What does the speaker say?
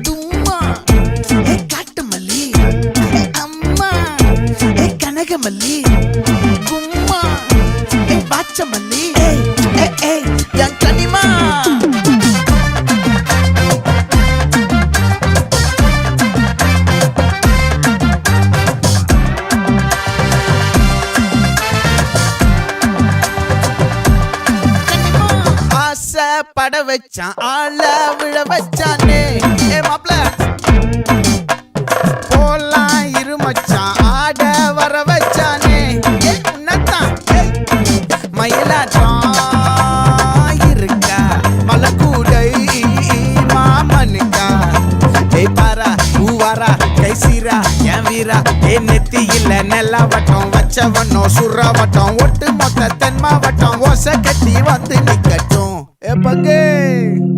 தும்மா ஏ காட்டு மல்லி அம்மா ஏ கனகமல்லி கும்மா ஏ பாச்ச மல்லி என் கனிமா பட வச்சான் ஆள விழ வச்சானே ஏ மாப்ள போலாம் இருமச்சான் ஆட வர வச்சானே உன்னத்தான் மயிலாட்டம் இருக்கா மலக்கூடை மாமனுக்கா ஏய் பாரா பூவாரா கைசீரா என் வீரா ஏ நெத்தி இல்ல நெல்லா வட்டம் வச்சவனோ சுறா வட்டம் ஒட்டு மொத்த தென் மாவட்டம் ஓசை கட்டி வந்து நிக்கட்டும். É pra quem?